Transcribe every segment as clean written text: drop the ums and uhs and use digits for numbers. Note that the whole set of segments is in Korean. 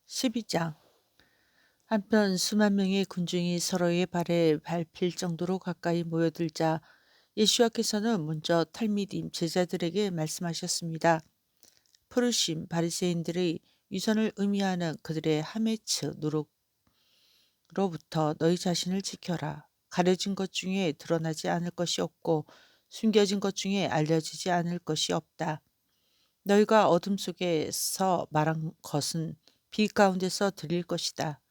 12장. 한편 수만 명의 군중이 서로의 발에 밟힐 정도로 가까이 모여들자 예수와께서는 먼저 탈미dim 제자들에게 말씀하셨습니다. 푸르심 바리새인들의 위선을 의미하는 그들의 하메츠 누룩으로부터 너희 자신을 지켜라. 가려진 것 중에 드러나지 않을 것이 없고 숨겨진 것 중에 알려지지 않을 것이 없다. 너희가 어둠 속에서 말한 것은 빛 가운데서 들릴 것이다.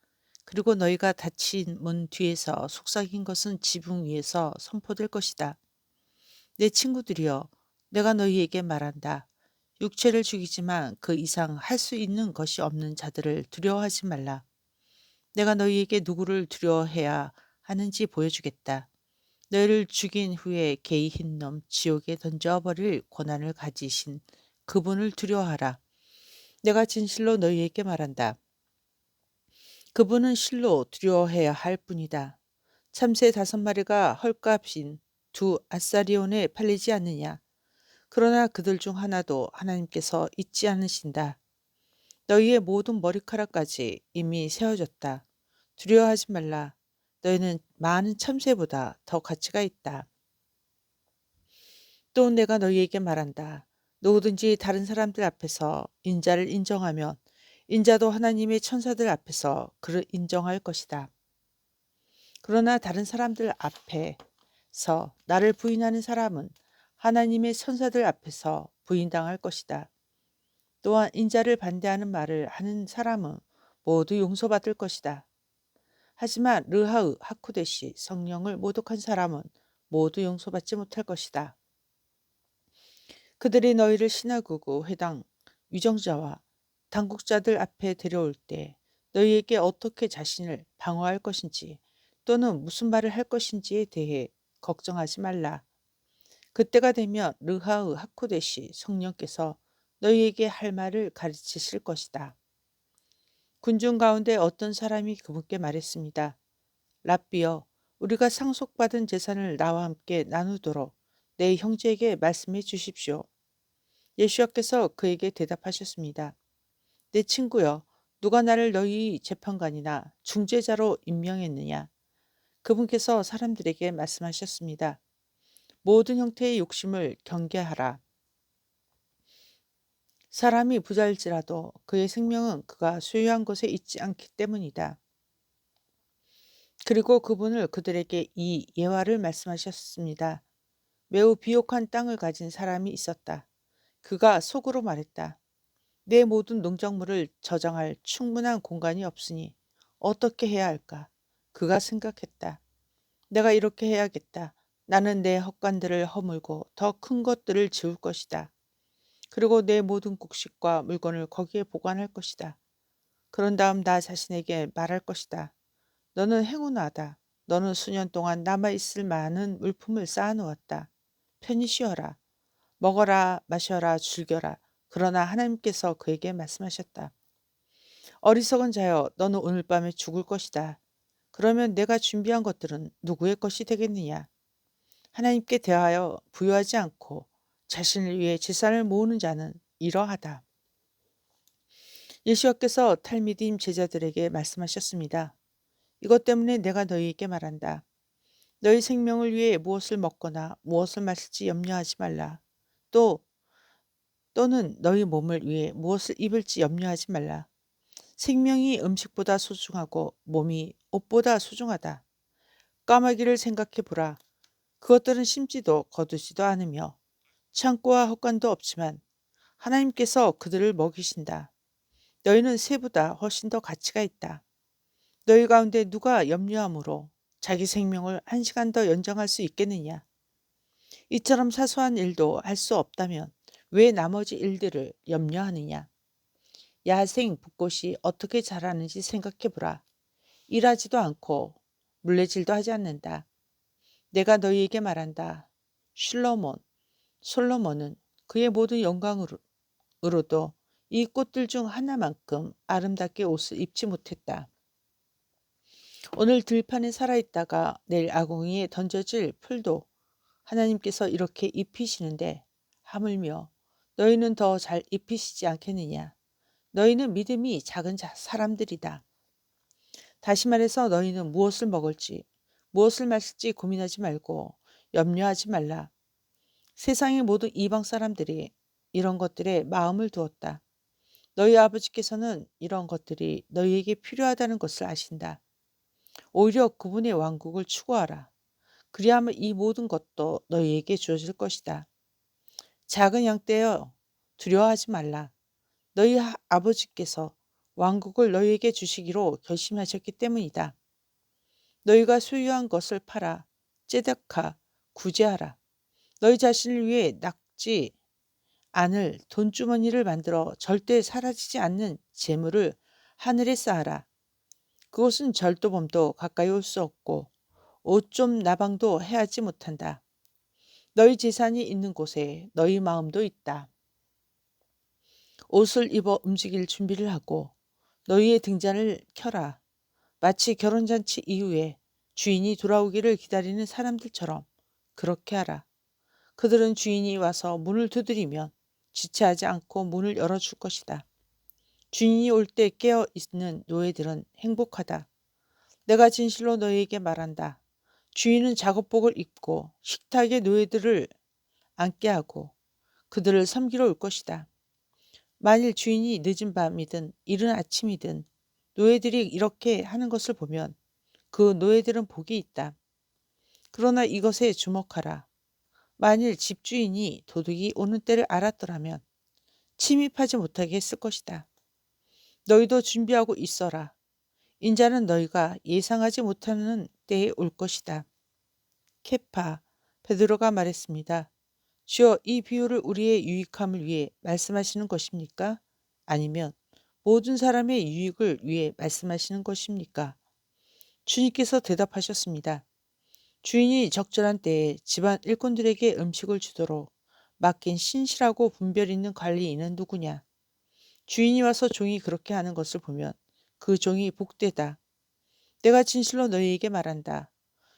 그리고 너희가 닫힌 문 뒤에서 속삭인 것은 지붕 위에서 선포될 것이다. 내 친구들이여, 내가 너희에게 말한다. 육체를 죽이지만 그 이상 할 수 있는 것이 없는 자들을 두려워하지 말라. 내가 너희에게 누구를 두려워해야 하는지 보여주겠다. 너희를 죽인 후에 개의 흰놈 지옥에 던져버릴 권한을 가지신 그분을 두려워하라. 내가 진실로 너희에게 말한다. 그분은 실로 두려워해야 할 뿐이다. 참새 5마리가 헐값인 2 아사리온에 팔리지 않느냐. 그러나 그들 중 하나도 하나님께서 잊지 않으신다. 너희의 모든 머리카락까지 이미 세워졌다. 두려워하지 말라. 너희는 많은 참새보다 더 가치가 있다. 또 내가 너희에게 말한다. 누구든지 다른 사람들 앞에서 인자를 인정하면 인자도 하나님의 천사들 앞에서 그를 인정할 것이다. 그러나 다른 사람들 앞에서 나를 부인하는 사람은 하나님의 천사들 앞에서 부인당할 것이다. 또한 인자를 반대하는 말을 하는 사람은 모두 용서받을 것이다. 하지만 르하의 하쿠데시 성령을 모독한 사람은 모두 용서받지 못할 것이다. 그들이 너희를 시나고그 회당 위정자와 당국자들 앞에 데려올 때 너희에게 어떻게 자신을 방어할 것인지 또는 무슨 말을 할 것인지에 대해 걱정하지 말라. 그때가 되면 르하의 하쿠데시 성령께서 너희에게 할 말을 가르치실 것이다. 군중 가운데 어떤 사람이 그분께 말했습니다. 랍비여, 우리가 상속받은 재산을 나와 함께 나누도록 내 형제에게 말씀해 주십시오. 예수께서 그에게 대답하셨습니다. 내 친구여, 누가 나를 너희 재판관이나 중재자로 임명했느냐? 그분께서 사람들에게 말씀하셨습니다. 모든 형태의 욕심을 경계하라. 사람이 부자일지라도 그의 생명은 그가 소유한 것에 있지 않기 때문이다. 그리고 그분을 그들에게 이 예화를 말씀하셨습니다. 매우 비옥한 땅을 가진 사람이 있었다. 그가 속으로 말했다. 내 모든 농작물을 저장할 충분한 공간이 없으니 어떻게 해야 할까? 그가 생각했다. 내가 이렇게 해야겠다. 나는 내 헛간들을 허물고 더 큰 것들을 지을 것이다. 그리고 내 모든 곡식과 물건을 거기에 보관할 것이다. 그런 다음 나 자신에게 말할 것이다. 너는 행운하다. 너는 수년 동안 남아있을 많은 물품을 쌓아놓았다. 편히 쉬어라. 먹어라, 마셔라, 즐겨라. 그러나 하나님께서 그에게 말씀하셨다. 어리석은 자여, 너는 오늘 밤에 죽을 것이다. 그러면 내가 준비한 것들은 누구의 것이 되겠느냐? 하나님께 대하여 부여하지 않고 자신을 위해 재산을 모으는 자는 이러하다. 예수께서 탈미dim 제자들에게 말씀하셨습니다. 이것 때문에 내가 너희에게 말한다. 너희 생명을 위해 무엇을 먹거나 무엇을 마실지 염려하지 말라. 또는 너희 몸을 위해 무엇을 입을지 염려하지 말라. 생명이 음식보다 소중하고 몸이 옷보다 소중하다. 까마귀를 생각해 보라. 그것들은 심지도 거두지도 않으며 창고와 헛간도 없지만 하나님께서 그들을 먹이신다. 너희는 새보다 훨씬 더 가치가 있다. 너희 가운데 누가 염려함으로 자기 생명을 1시간 더 연장할 수 있겠느냐? 이처럼 사소한 일도 할 수 없다면 왜 나머지 일들을 염려하느냐? 야생 붓꽃이 어떻게 자라는지 생각해 보라. 일하지도 않고 물레질도 하지 않는다. 내가 너희에게 말한다. 솔로몬은 그의 모든 영광으로도 이 꽃들 중 하나만큼 아름답게 옷을 입지 못했다. 오늘 들판에 살아있다가 내일 아궁이에 던져질 풀도 하나님께서 이렇게 입히시는데 하물며 너희는 더 잘 입히시지 않겠느냐. 너희는 믿음이 작은 사람들이다. 다시 말해서 너희는 무엇을 먹을지, 무엇을 마실지 고민하지 말고 염려하지 말라. 세상의 모든 이방 사람들이 이런 것들에 마음을 두었다. 너희 아버지께서는 이런 것들이 너희에게 필요하다는 것을 아신다. 오히려 그분의 왕국을 추구하라. 그리하면 이 모든 것도 너희에게 주어질 것이다. 작은 양 떼여 두려워하지 말라. 너희 아버지께서 왕국을 너희에게 주시기로 결심하셨기 때문이다. 너희가 소유한 것을 팔아 째득하 구제하라. 너희 자신을 위해 낚지 않을 돈주머니를 만들어 절대 사라지지 않는 재물을 하늘에 쌓아라. 그것은 절도범도 가까이 올 수 없고 오점 나방도 해하지 못한다. 너희 재산이 있는 곳에 너희 마음도 있다. 옷을 입어 움직일 준비를 하고 너희의 등잔을 켜라. 마치 결혼잔치 이후에 주인이 돌아오기를 기다리는 사람들처럼 그렇게 하라. 그들은 주인이 와서 문을 두드리면 지체하지 않고 문을 열어줄 것이다. 주인이 올 때 깨어 있는 노예들은 행복하다. 내가 진실로 너희에게 말한다. 주인은 작업복을 입고 식탁에 노예들을 앉게 하고 그들을 섬기러 올 것이다. 만일 주인이 늦은 밤이든 이른 아침이든 노예들이 이렇게 하는 것을 보면 그 노예들은 복이 있다. 그러나 이것에 주목하라. 만일 집주인이 도둑이 오는 때를 알았더라면 침입하지 못하게 했을 것이다. 너희도 준비하고 있어라. 인자는 너희가 예상하지 못하는 때에 올 것이다. 케파, 베드로가 말했습니다. 주여, 이 비유를 우리의 유익함을 위해 말씀하시는 것입니까? 아니면 모든 사람의 유익을 위해 말씀하시는 것입니까? 주님께서 대답하셨습니다. 주인이 적절한 때에 집안 일꾼들에게 음식을 주도록 맡긴 신실하고 분별 있는 관리인은 누구냐? 주인이 와서 종이 그렇게 하는 것을 보면 그 종이 복되다. 내가 진실로 너희에게 말한다.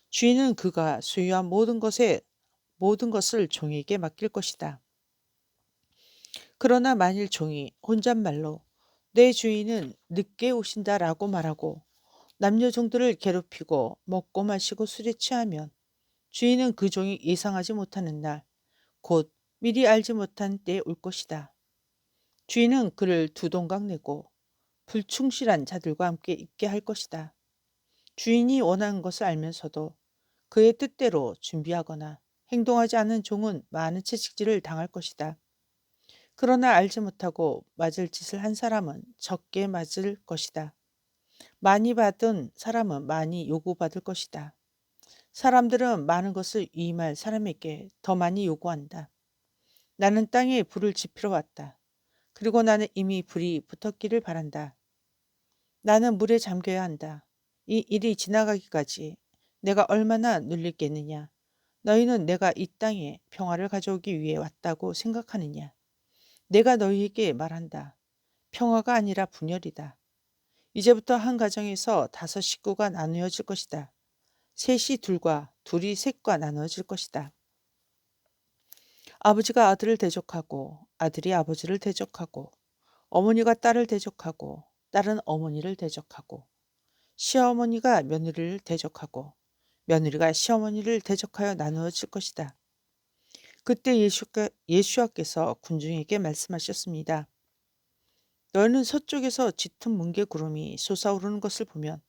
주인은 그가 소유한 모든 것을 종에게 맡길 것이다. 그러나 만일 종이 혼잣말로 내 주인은 늦게 오신다라고 말하고 남녀 종들을 괴롭히고 먹고 마시고 술에 취하면 주인은 그 종이 예상하지 못하는 날, 곧 미리 알지 못한 때에 올 것이다. 주인은 그를 두 동강 내고 불충실한 자들과 함께 있게 할 것이다. 주인이 원하는 것을 알면서도 그의 뜻대로 준비하거나 행동하지 않은 종은 많은 채찍질을 당할 것이다. 그러나 알지 못하고 맞을 짓을 한 사람은 적게 맞을 것이다. 많이 받은 사람은 많이 요구받을 것이다. 사람들은 많은 것을 위임할 사람에게 더 많이 요구한다. 나는 땅에 불을 지피러 왔다. 그리고 나는 이미 불이 붙었기를 바란다. 나는 물에 잠겨야 한다. 이 일이 지나가기까지 내가 얼마나 눌리겠느냐. 너희는 내가 이 땅에 평화를 가져오기 위해 왔다고 생각하느냐. 내가 너희에게 말한다. 평화가 아니라 분열이다. 이제부터 한 가정에서 5 식구가 나누어질 것이다. 셋이 둘과 둘이 셋과 나누어질 것이다. 아버지가 아들을 대적하고 아들이 아버지를 대적하고 어머니가 딸을 대적하고 딸은 어머니를 대적하고 시어머니가 며느리를 대적하고 며느리가 시어머니를 대적하여 나누어질 것이다. 그때 예수와께서 군중에게 말씀하셨습니다. 너희는 서쪽에서 짙은 뭉게 구름이 솟아오르는 것을 보면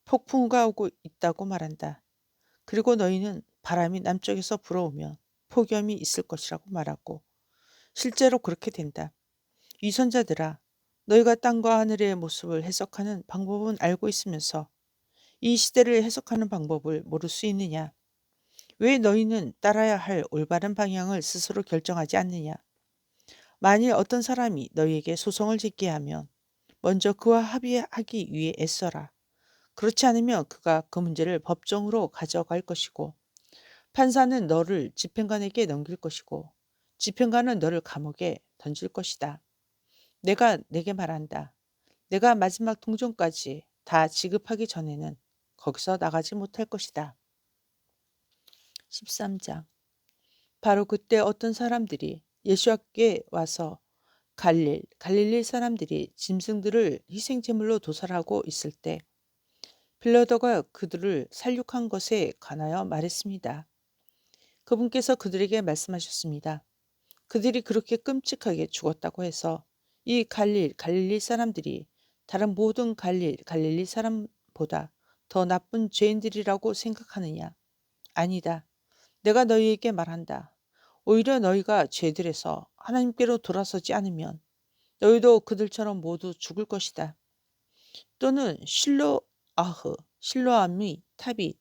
폭풍우가 오고 있다고 말한다. 그리고 너희는 바람이 남쪽에서 불어오면 폭염이 있을 것이라고 말하고 실제로 그렇게 된다. 위선자들아, 너희가 땅과 하늘의 모습을 해석하는 방법은 알고 있으면서 이 시대를 해석하는 방법을 모를 수 있느냐? 왜 너희는 따라야 할 올바른 방향을 스스로 결정하지 않느냐? 만일 어떤 사람이 너희에게 소송을 제기게 하면 먼저 그와 합의하기 위해 애써라. 그렇지 않으면 그가 그 문제를 법정으로 가져갈 것이고 판사는 너를 집행관에게 넘길 것이고 집행관은 너를 감옥에 던질 것이다. 내가 내게 말한다. 내가 마지막 동전까지 다 지급하기 전에는 거기서 나가지 못할 것이다. 13장. 바로 그때 어떤 사람들이 예수께 와서 갈릴리 사람들이 짐승들을 희생제물로 도살하고 있을 때 빌라도가 그들을 살육한 것에 관하여 말했습니다. 그분께서 그들에게 말씀하셨습니다. 그들이 그렇게 끔찍하게 죽었다고 해서 이 갈릴리 사람들이 다른 모든 갈릴리 사람보다 더 나쁜 죄인들이라고 생각하느냐? 아니다. 내가 너희에게 말한다. 오히려 너희가 죄들에서 하나님께로 돌아서지 않으면 너희도 그들처럼 모두 죽을 것이다. 또는 실로암의 탑이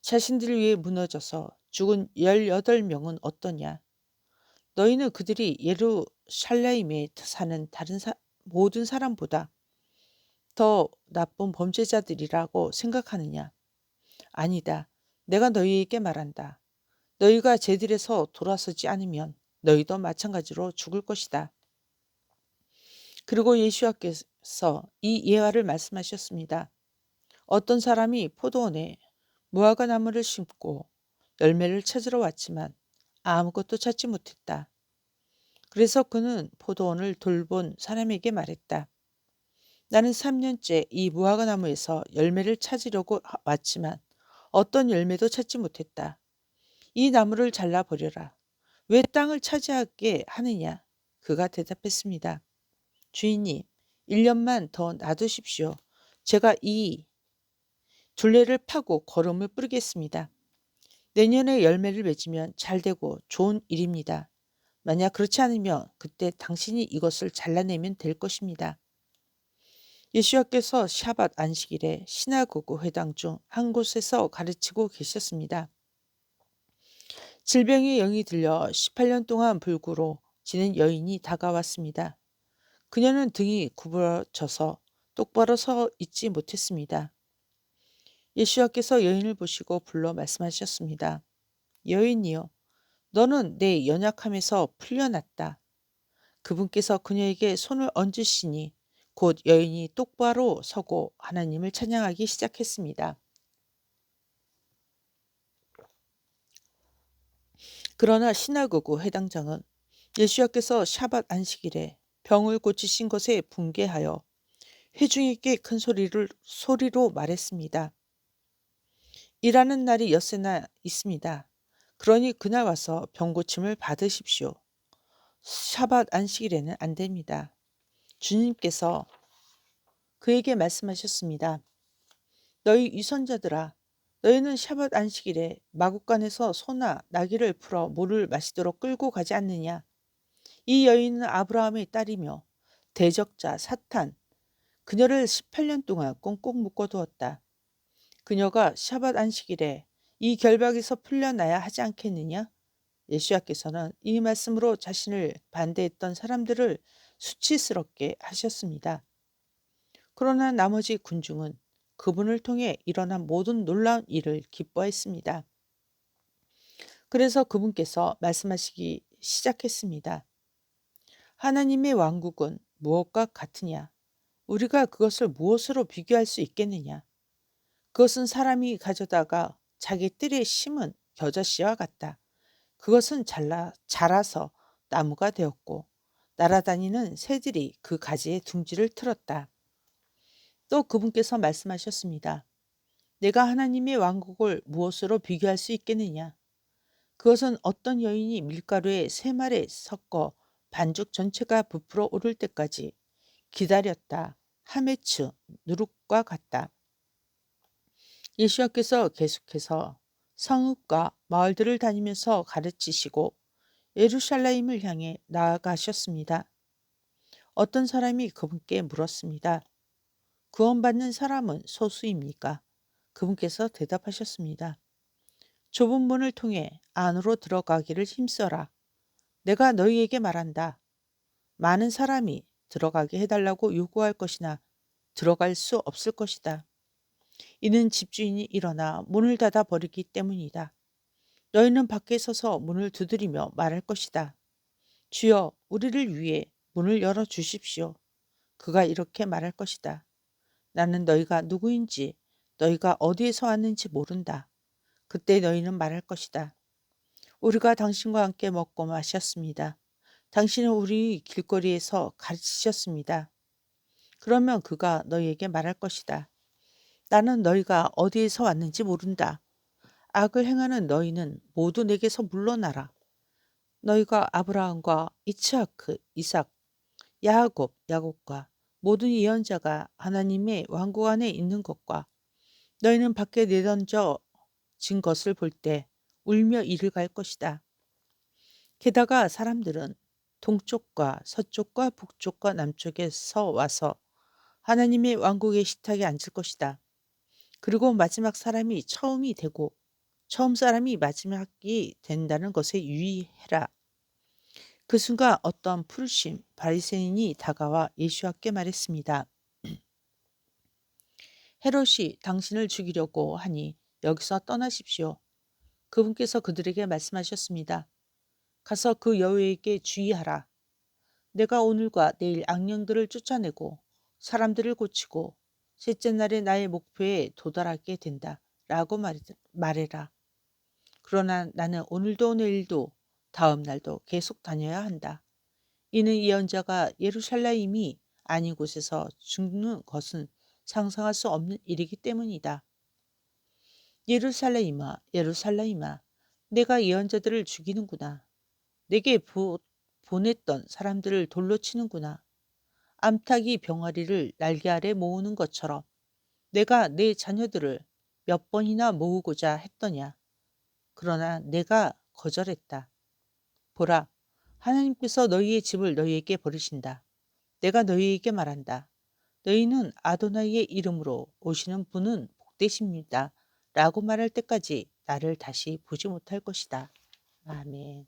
자신들을 위해 무너져서 죽은 18명은 어떠냐? 너희는 그들이 예루살렘에 사는 모든 사람보다 더 나쁜 범죄자들이라고 생각하느냐? 아니다. 내가 너희에게 말한다. 너희가 죄들에서 돌아서지 않으면 너희도 마찬가지로 죽을 것이다. 그리고 예수께서 이 예화를 말씀하셨습니다. 어떤 사람이 포도원에 무화과 나무를 심고 열매를 찾으러 왔지만 아무것도 찾지 못했다. 그래서 그는 포도원을 돌본 사람에게 말했다. 나는 3년째 이 무화과 나무에서 열매를 찾으려고 왔지만 어떤 열매도 찾지 못했다. 이 나무를 잘라버려라. 왜 땅을 차지하게 하느냐? 그가 대답했습니다. 주인님, 1년만 더 놔두십시오. 제가 이 둘레를 파고 거름을 뿌리겠습니다. 내년에 열매를 맺으면 잘 되고 좋은 일입니다. 만약 그렇지 않으면 그때 당신이 이것을 잘라내면 될 것입니다. 예수께서 샤밧 안식일에 시나고그 회당 중 한 곳에서 가르치고 계셨습니다. 질병의 영이 들려 18년 동안 불구로 지낸 여인이 다가왔습니다. 그녀는 등이 구부러져서 똑바로 서 있지 못했습니다. 예수께서 여인을 보시고 불러 말씀하셨습니다. 여인이여, 너는 내 연약함에서 풀려났다. 그분께서 그녀에게 손을 얹으시니 곧 여인이 똑바로 서고 하나님을 찬양하기 시작했습니다. 그러나 시나고그 회당장은 예수께서 샤밧 안식일에 병을 고치신 것에 분개하여 회중에게 큰 소리로 말했습니다. 일하는 날이 엿새나 있습니다. 그러니 그날 와서 병 고침을 받으십시오. 샤밧 안식일에는 안 됩니다. 주님께서 그에게 말씀하셨습니다. 너희 유선자들아, 너희는 샤밧 안식일에 마국간에서 소나 나귀를 풀어 물을 마시도록 끌고 가지 않느냐? 이 여인은 아브라함의 딸이며 대적자 사탄, 그녀를 18년 동안 꽁꽁 묶어두었다. 그녀가 샤밧 안식일에 이 결박에서 풀려나야 하지 않겠느냐? 예수께서는 이 말씀으로 자신을 반대했던 사람들을 수치스럽게 하셨습니다. 그러나 나머지 군중은 그분을 통해 일어난 모든 놀라운 일을 기뻐했습니다. 그래서 그분께서 말씀하시기 시작했습니다. 하나님의 왕국은 무엇과 같으냐? 우리가 그것을 무엇으로 비교할 수 있겠느냐? 그것은 사람이 가져다가 자기 뜰에 심은 겨자씨와 같다. 그것은 자라서 나무가 되었고 날아다니는 새들이 그 가지에 둥지를 틀었다. 또 그분께서 말씀하셨습니다. 내가 하나님의 왕국을 무엇으로 비교할 수 있겠느냐? 그것은 어떤 여인이 밀가루에 세 말에 섞어 반죽 전체가 부풀어 오를 때까지 기다렸다. 하메츠 누룩과 같다. 예수께서 계속해서 성읍과 마을들을 다니면서 가르치시고 예루살렘을 향해 나아가셨습니다. 어떤 사람이 그분께 물었습니다. 구원받는 사람은 소수입니까? 그분께서 대답하셨습니다. 좁은 문을 통해 안으로 들어가기를 힘써라. 내가 너희에게 말한다. 많은 사람이 들어가게 해달라고 요구할 것이나 들어갈 수 없을 것이다. 이는 집주인이 일어나 문을 닫아 버리기 때문이다. 너희는 밖에 서서 문을 두드리며 말할 것이다. 주여, 우리를 위해 문을 열어 주십시오. 그가 이렇게 말할 것이다. 나는 너희가 누구인지, 너희가 어디에서 왔는지 모른다. 그때 너희는 말할 것이다. 우리가 당신과 함께 먹고 마셨습니다. 당신은 우리 길거리에서 가르치셨습니다. 그러면 그가 너희에게 말할 것이다. 나는 너희가 어디에서 왔는지 모른다. 악을 행하는 너희는 모두 내게서 물러나라. 너희가 아브라함과 이츠하크, 이삭, 야곱과 모든 예언자가 하나님의 왕국 안에 있는 것과 너희는 밖에 내던져 진 것을 볼 때 울며 이를 갈 것이다. 게다가 사람들은 동쪽과 서쪽과 북쪽과 남쪽에서 와서 하나님의 왕국의 식탁에 앉을 것이다. 그리고 마지막 사람이 처음이 되고 처음 사람이 마지막이 된다는 것에 유의해라. 그 순간 어떤 푸르심 바리새인이 다가와 예수께 말했습니다. 헤롯이 당신을 죽이려고 하니 여기서 떠나십시오. 그분께서 그들에게 말씀하셨습니다. 가서 그 여우에게 주의하라. 내가 오늘과 내일 악령들을 쫓아내고 사람들을 고치고 셋째 날에 나의 목표에 도달하게 된다. 라고 말해라. 그러나 나는 오늘도 내일도 다음 날도 계속 다녀야 한다. 이는 예언자가 예루살렘이 아닌 곳에서 죽는 것은 상상할 수 없는 일이기 때문이다. 예루살렘아, 예루살렘아, 내가 예언자들을 죽이는구나. 내게 보냈던 사람들을 돌로 치는구나. 암탉이 병아리를 날개 아래 모으는 것처럼 내가 내 자녀들을 몇 번이나 모으고자 했더냐. 그러나 내가 거절했다. 보라, 하나님께서 너희의 집을 너희에게 버리신다. 내가 너희에게 말한다. 너희는 아도나이의 이름으로 오시는 분은 복되십니다. 라고 말할 때까지 나를 다시 보지 못할 것이다. 아멘.